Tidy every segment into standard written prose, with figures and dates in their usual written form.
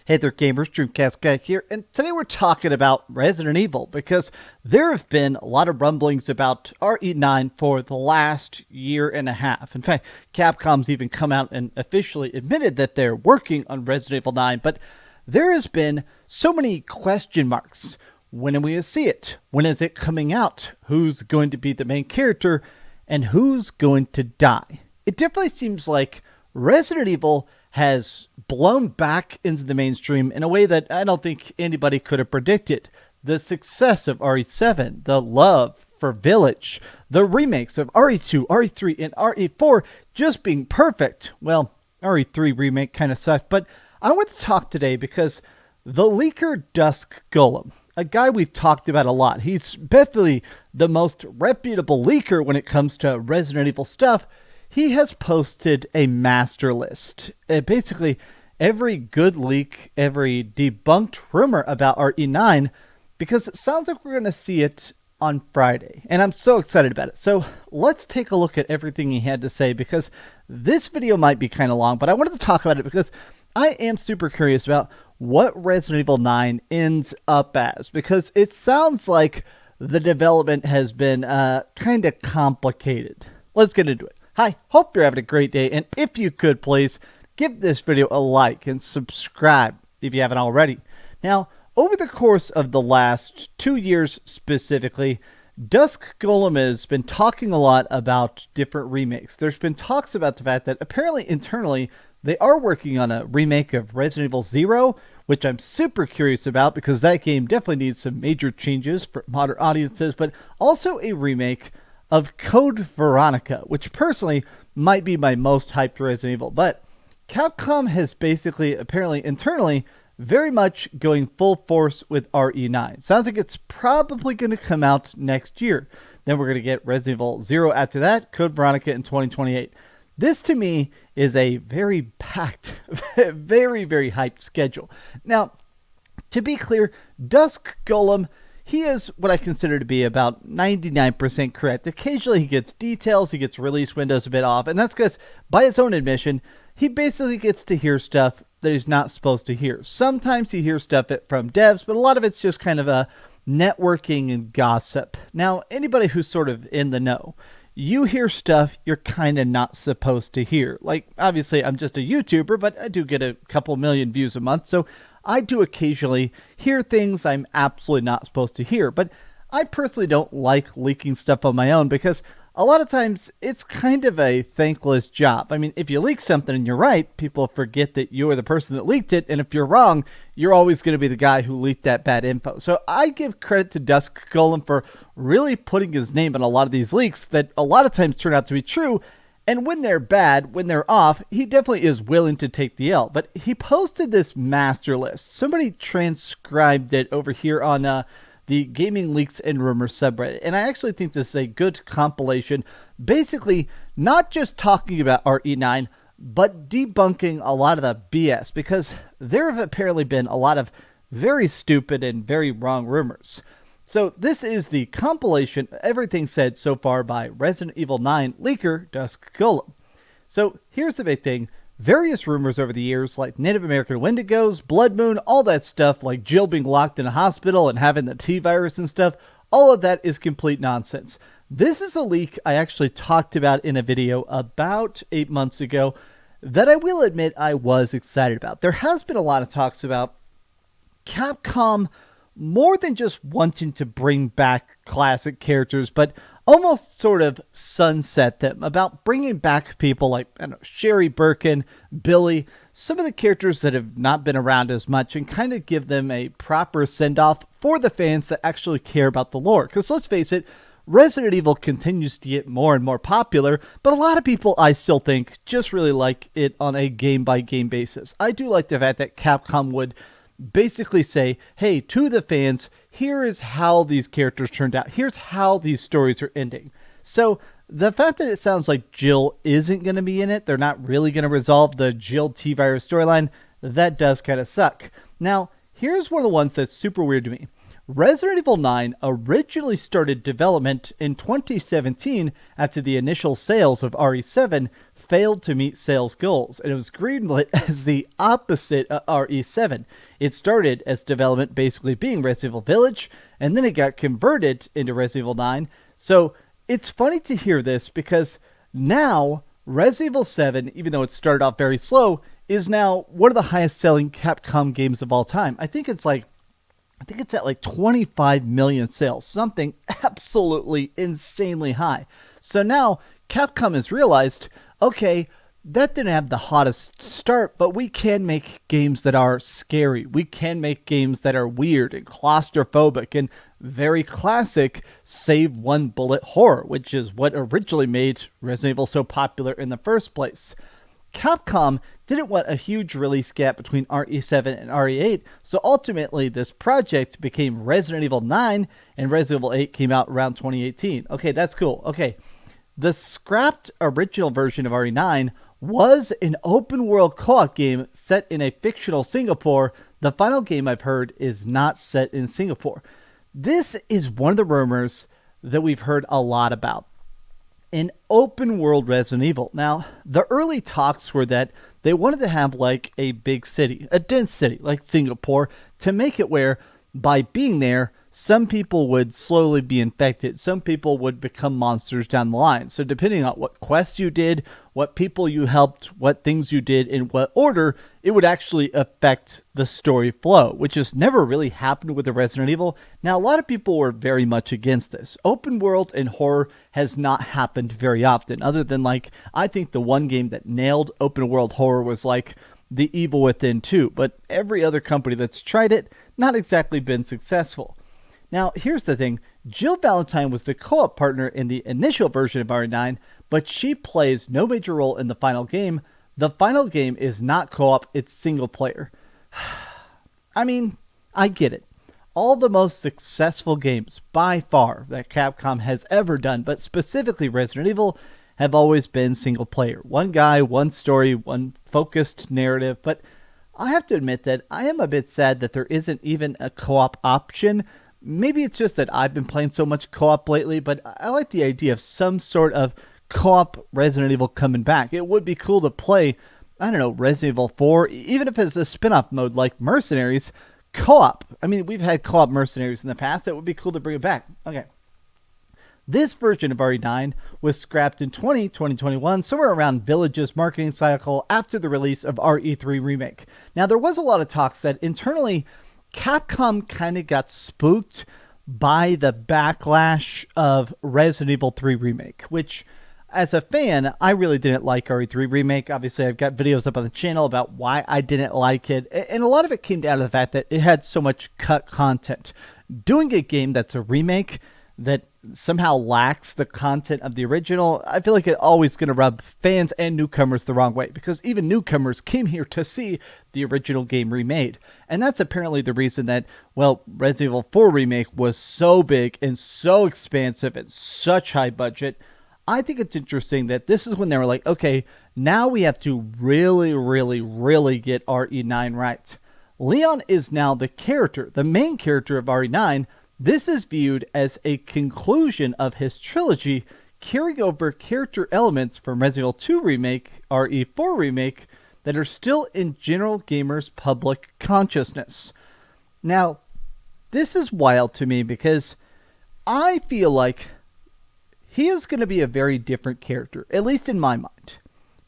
Hey there gamers, DreamcastGuy here, and today we're talking about Resident Evil because there have been a lot of rumblings about RE9 for the last year and a half. In fact, Capcom's even come out and officially admitted that they're working on Resident Evil 9, but there has been so many question marks. When are we going to see it? When is it coming out? Who's going to be the main character? And who's going to die? It definitely seems like Resident Evil has blown back into the mainstream in a way that I don't think anybody could have predicted. The success of RE7, the love for Village, the remakes of RE2, RE3, and RE4 just being perfect. Well, RE3 remake kind of sucked, but I want to talk today because the leaker Dusk Golem, a guy we've talked about a lot, he's definitely the most reputable leaker when it comes to Resident Evil stuff. He has posted a master list. Basically, every good leak, every debunked rumor about RE9, because it sounds like we're going to see it on Friday. And I'm so excited about it. So let's take a look at everything he had to say, because this video might be kind of long, but I wanted to talk about it because I am super curious about what Resident Evil 9 ends up as, because it sounds like the development has been kind of complicated. Let's get into it. Hi, hope you're having a great day, and if you could please give this video a like and subscribe if you haven't already. Now, over the course of the last 2 years specifically, Dusk Golem has been talking a lot about different remakes. There's been talks about the fact that apparently internally they are working on a remake of Resident Evil 0, which I'm super curious about because that game definitely needs some major changes for modern audiences, but also a remake of Code Veronica, which personally might be my most hyped Resident Evil. But Capcom has basically, apparently internally, very much going full force with RE9. Sounds like it's probably going to come out next year. Then we're going to get Resident Evil 0 after that, Code Veronica in 2028. This to me is a very packed, very, very hyped schedule. Now, to be clear, Dusk Golem, he is what I consider to be about 99% correct. Occasionally he gets details, he gets release windows a bit off, and that's because, by his own admission, he basically gets to hear stuff that he's not supposed to hear. Sometimes he hears stuff from devs, but a lot of it's just kind of a networking and gossip. Now, anybody who's sort of in the know, you hear stuff you're kind of not supposed to hear. Like, obviously, I'm just a YouTuber, but I do get a couple million views a month, so I do occasionally hear things I'm absolutely not supposed to hear. But I personally don't like leaking stuff on my own because a lot of times it's kind of a thankless job. I mean, if you leak something and you're right, people forget that you are the person that leaked it. And if you're wrong, you're always going to be the guy who leaked that bad info. So I give credit to Dusk Golem for really putting his name on a lot of these leaks that a lot of times turn out to be true. And when they're bad, when they're off, he definitely is willing to take the L. But he posted this master list. Somebody transcribed it over here on the Gaming Leaks and Rumors subreddit. And I actually think this is a good compilation. Basically, not just talking about RE9, but debunking a lot of the BS. Because there have apparently been a lot of very stupid and very wrong rumors. So this is the compilation of everything said so far by Resident Evil 9 leaker Dusk Golem. So here's the big thing. Various rumors over the years, like Native American Wendigos, Blood Moon, all that stuff, like Jill being locked in a hospital and having the T-virus and stuff, all of that is complete nonsense. This is a leak I actually talked about in a video about 8 months ago that I will admit I was excited about. There has been a lot of talks about Capcom more than just wanting to bring back classic characters, but almost sort of sunset them, about bringing back people like, I don't know, Sherry Birkin, Billy, some of the characters that have not been around as much, and kind of give them a proper send-off for the fans that actually care about the lore. Because let's face it, Resident Evil continues to get more and more popular, but a lot of people, I still think, just really like it on a game-by-game basis. I do like the fact that Capcom would basically say, hey, to the fans, here is how these characters turned out. Here's how these stories are ending. So the fact that it sounds like Jill isn't going to be in it, they're not really going to resolve the Jill T-virus storyline, that does kind of suck. Now, here's one of the ones that's super weird to me. Resident Evil 9 originally started development in 2017 after the initial sales of RE7 failed to meet sales goals, and it was greenlit as the opposite of RE7. It started as development basically being Resident Evil Village, and then it got converted into Resident Evil 9. So it's funny to hear this because now Resident Evil 7, even though it started off very slow, is now one of the highest selling Capcom games of all time. I think it's at like 25 million sales, something absolutely insanely high. So now Capcom has realized, okay, that didn't have the hottest start, but we can make games that are scary. We can make games that are weird and claustrophobic and very classic save one bullet horror, which is what originally made Resident Evil so popular in the first place. Capcom didn't want a huge release gap between RE7 and RE8, so ultimately this project became Resident Evil 9, and Resident Evil 8 came out around 2018. Okay, that's cool. Okay, the scrapped original version of RE9 was an open-world co-op game set in a fictional Singapore. The final game I've heard is not set in Singapore. This is one of the rumors that we've heard a lot about. An open world Resident Evil. Now, the early talks were that they wanted to have like a big city, a dense city like Singapore, to make it where by being there, some people would slowly be infected. Some people would become monsters down the line. So depending on what quests you did, what people you helped, what things you did in what order, it would actually affect the story flow, which has never really happened with the Resident Evil. Now, a lot of people were very much against this. Open world and horror has not happened very often, other than like, I think the one game that nailed open world horror was like The Evil Within 2, but every other company that's tried it, not exactly been successful. Now, here's the thing. Jill Valentine was the co-op partner in the initial version of RE9, but she plays no major role in the final game. The final game is not co-op, it's single player. I mean, I get it. All the most successful games, by far, that Capcom has ever done, but specifically Resident Evil, have always been single player. One guy, one story, one focused narrative, but I have to admit that I am a bit sad that there isn't even a co-op option. Maybe it's just that I've been playing so much co-op lately, but I like the idea of some sort of co-op Resident Evil coming back. It would be cool to play, I don't know, Resident Evil 4, even if it's a spin-off mode like Mercenaries, co-op. I mean, we've had co-op Mercenaries in the past. That would be cool to bring it back. Okay. This version of RE9 was scrapped in 2021, somewhere around Village's marketing cycle after the release of RE3 Remake. Now, there was a lot of talks that internally Capcom kind of got spooked by the backlash of Resident Evil 3 Remake, which, as a fan, I really didn't like RE3 Remake. Obviously, I've got videos up on the channel about why I didn't like it, and a lot of it came down to the fact that it had so much cut content. Doing a game that's a remake that somehow lacks the content of the original, I feel like it's always going to rub fans and newcomers the wrong way, because even newcomers came here to see the original game remade. And that's apparently the reason that, well, Resident Evil 4 Remake was so big and so expansive and such high budget. I think it's interesting that this is when they were like, okay, now we have to really get RE9 right. Leon is now the character, the main character of RE9. This is viewed as a conclusion of his trilogy, carrying over character elements from Resident Evil 2 Remake, RE4 Remake, that are still in general gamers' public consciousness. Now, this is wild to me because I feel like he is going to be a very different character, at least in my mind,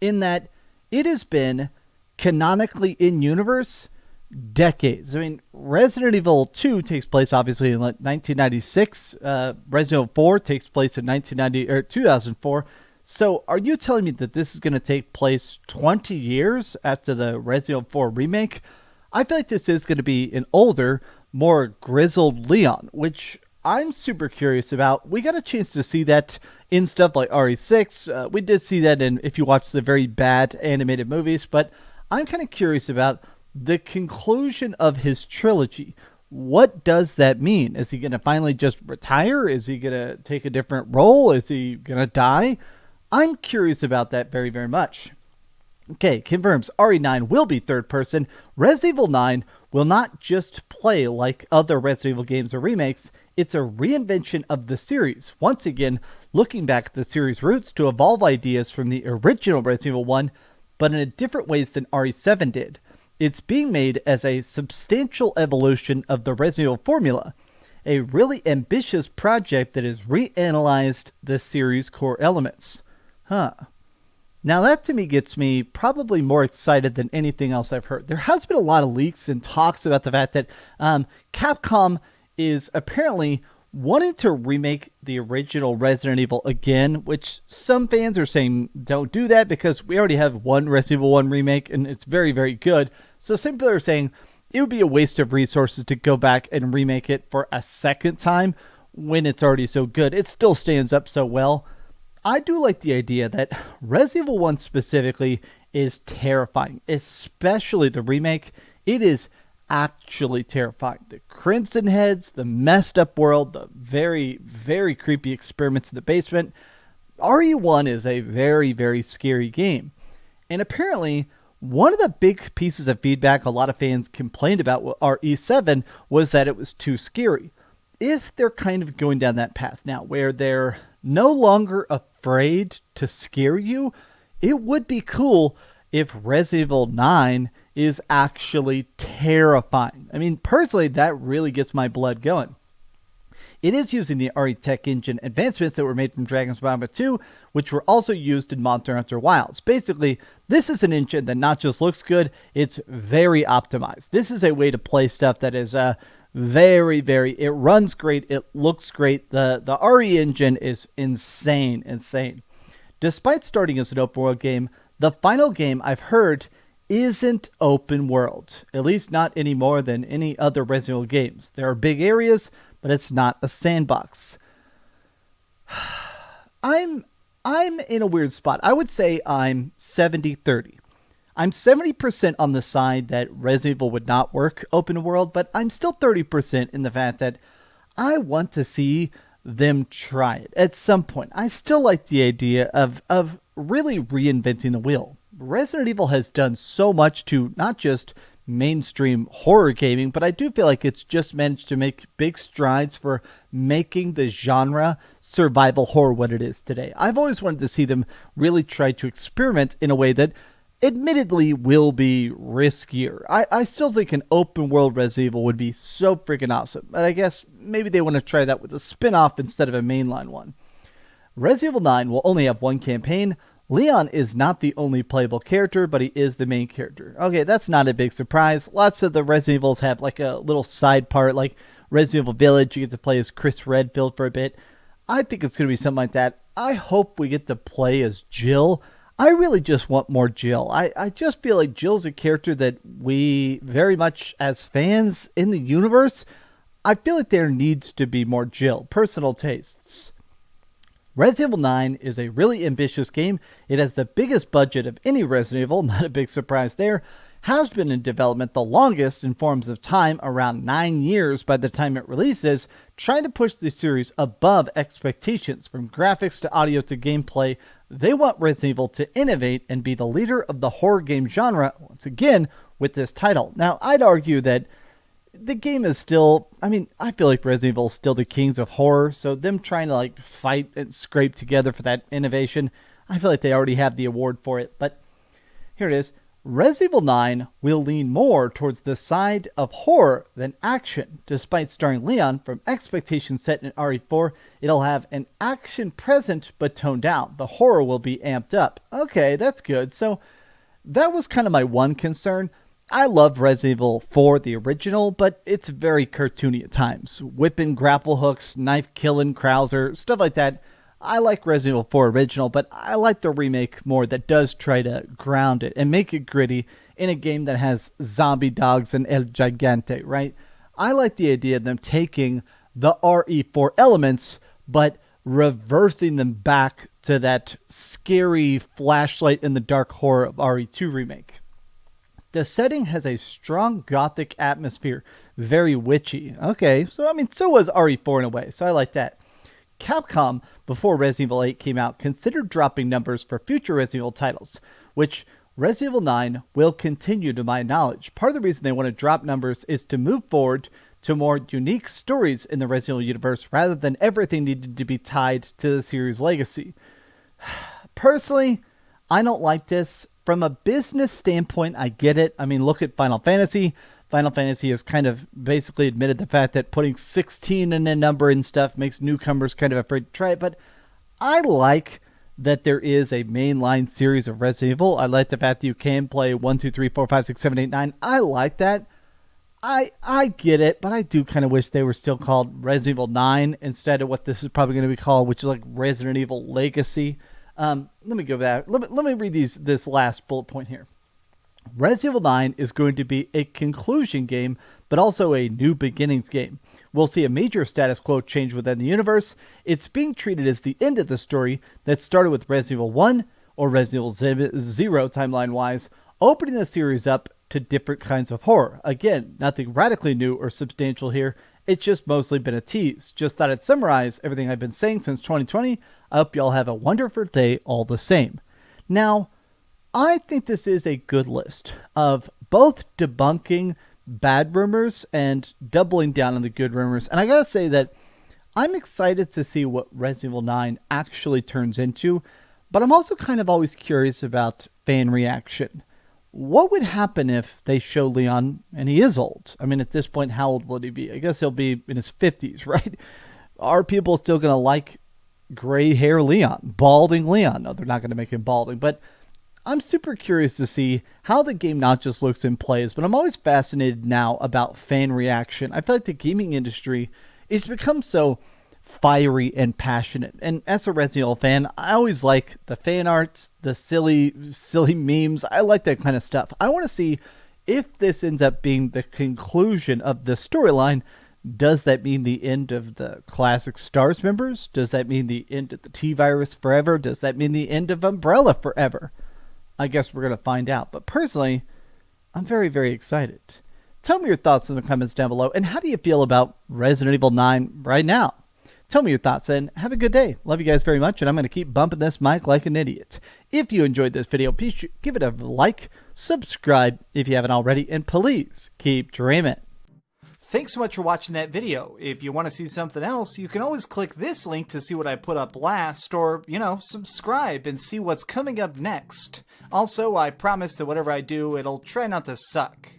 in that it has been canonically in-universe decades. I mean, Resident Evil 2 takes place obviously in 1996. Resident Evil 4 takes place in 2004. So are you telling me that this is going to take place 20 years after the Resident Evil 4 remake? I feel like this is going to be an older, more grizzled Leon, which I'm super curious about. We got a chance to see that in stuff like RE6. We did see that in, if you watch the very bad animated movies, but I'm kind of curious about the conclusion of his trilogy. What does that mean? Is he going to finally just retire? Is he going to take a different role? Is he going to die? I'm curious about that very, very much. Okay, confirms RE9 will be third person. Resident Evil 9 will not just play like other Resident Evil games or remakes. It's a reinvention of the series, once again looking back at the series' roots to evolve ideas from the original Resident Evil 1, but in a different ways than RE7 did. It's being made as a substantial evolution of the Resident Evil formula, a really ambitious project that has reanalyzed the series' core elements. Now that to me gets me probably more excited than anything else I've heard. There has been a lot of leaks and talks about the fact that Capcom is apparently wanting to remake the original Resident Evil again, which some fans are saying don't do that because we already have one Resident Evil 1 remake and it's very, very good. So some people are saying it would be a waste of resources to go back and remake it for a second time when it's already so good. It still stands up so well. I do like the idea that Resident Evil 1 specifically is terrifying, especially the remake. It is actually terrifying. The Crimson Heads, the messed up world, the very, very creepy experiments in the basement. RE1 is a very, very scary game. And apparently, one of the big pieces of feedback a lot of fans complained about with RE7 was that it was too scary. If they're kind of going down that path now, where they're no longer afraid to scare you, it would be cool if Resident Evil 9 is actually terrifying. I mean, personally, that really gets my blood going. It is using the RE Tech engine advancements that were made from Dragon's Dogma 2, which were also used in Monster Hunter Wilds. Basically, this is an engine that not just looks good, it's very optimized. This is a way to play stuff that is it runs great, it looks great. The RE engine is insane. Despite starting as an open world game, the final game I've heard isn't open world, at least not any more than any other Resident Evil games. There are big areas, but it's not a sandbox. I'm in a weird spot. I would say I'm 70-30. I'm 70% on the side that Resident Evil would not work open world, but I'm still 30% in the fact that I want to see them try it at some point. I still like the idea of really reinventing the wheel. Resident Evil has done so much to not just mainstream horror gaming, but I do feel like it's just managed to make big strides for making the genre survival horror what it is today. I've always wanted to see them really try to experiment in a way that admittedly will be riskier. I still think an open world Resident Evil would be so freaking awesome, but I guess maybe they want to try that with a spin-off instead of a mainline one. Resident Evil 9 will only have one campaign. Leon is not the only playable character, but he is the main character. Okay, that's not a big surprise. Lots of the Resident Evils have like a little side part, like Resident Evil Village, you get to play as Chris Redfield for a bit. I think it's going to be something like that. I hope we get to play as Jill. I really just want more Jill. I just feel like Jill's a character that we very much, as fans in the universe, I feel like there needs to be more Jill. Personal tastes. Resident Evil 9 is a really ambitious game. It has the biggest budget of any Resident Evil, not a big surprise there. Has been in development the longest in forms of time, around 9 years by the time it releases, trying to push the series above expectations from graphics to audio to gameplay. They want Resident Evil to innovate and be the leader of the horror game genre, once again, with this title. Now, I'd argue that the game is still, I feel like Resident Evil is still the kings of horror, so them trying to fight and scrape together for that innovation, I feel like they already have the award for it. But here it is. Resident Evil 9 will lean more towards the side of horror than action. Despite starring Leon, from expectations set in RE4, it'll have an action present but toned down. The horror will be amped up. Okay, that's good. So that was kind of my one concern. I love Resident Evil 4, the original, but it's very cartoony at times. Whipping grapple hooks, knife killing Krauser, stuff like that. I like Resident Evil 4 original, but I like the remake more that does try to ground it and make it gritty in a game that has zombie dogs and El Gigante, right? I like the idea of them taking the RE4 elements, but reversing them back to that scary flashlight in the dark horror of RE2 remake. The setting has a strong gothic atmosphere, very witchy. Okay, so so was RE4 in a way, so I like that. Capcom, before Resident Evil 8 came out, considered dropping numbers for future Resident Evil titles, which Resident Evil 9 will continue to my knowledge. Part of the reason they want to drop numbers is to move forward to more unique stories in the Resident Evil universe rather than everything needed to be tied to the series' legacy. Personally, I don't like this. From a business standpoint, I get it. I mean, look at Final Fantasy. Final Fantasy has kind of basically admitted the fact that putting 16 in a number and stuff makes newcomers kind of afraid to try it. But I like that there is a mainline series of Resident Evil. I like the fact that you can play 1, 2, 3, 4, 5, 6, 7, 8, 9. I like that. I get it, but I do kind of wish they were still called Resident Evil 9 instead of what this is probably going to be called, which is like Resident Evil Legacy. Let me go back. Let me read this last bullet point here. Resident Evil 9 is going to be a conclusion game, but also a new beginnings game. We'll see a major status quo change within the universe. It's being treated as the end of the story that started with Resident Evil 1 or Resident Evil 0 timeline-wise, opening the series up to different kinds of horror. Again, nothing radically new or substantial here. It's just mostly been a tease. Just thought I'd summarize everything I've been saying since 2020. I hope y'all have a wonderful day all the same. Now, I think this is a good list of both debunking bad rumors and doubling down on the good rumors. And I gotta say that I'm excited to see what Resident Evil 9 actually turns into, but I'm also kind of always curious about fan reaction. What would happen if they show Leon and he is old? I mean, at this point, how old would he be? I guess he'll be in his 50s, right? Are people still going to like gray hair Leon, balding Leon? No, they're not going to make him balding, but I'm super curious to see how the game not just looks and plays, but I'm always fascinated now about fan reaction. I feel like the gaming industry has become so fiery and passionate. And as a Resident Evil fan, I always like the fan art, the silly memes. I like that kind of stuff. I want to see if this ends up being the conclusion of the storyline. Does that mean the end of the classic STARS members? Does that mean the end of the T-Virus forever? Does that mean the end of Umbrella forever? I guess we're going to find out. But personally, I'm very, very excited. Tell me your thoughts in the comments down below. And how do you feel about Resident Evil 9 right now? Tell me your thoughts and have a good day. Love you guys very much, and I'm going to keep bumping this mic like an idiot. If you enjoyed this video, please give it a like, subscribe if you haven't already, and please keep dreaming. Thanks so much for watching that video. If you want to see something else, you can always click this link to see what I put up last, or, subscribe and see what's coming up next. Also, I promise that whatever I do, it'll try not to suck.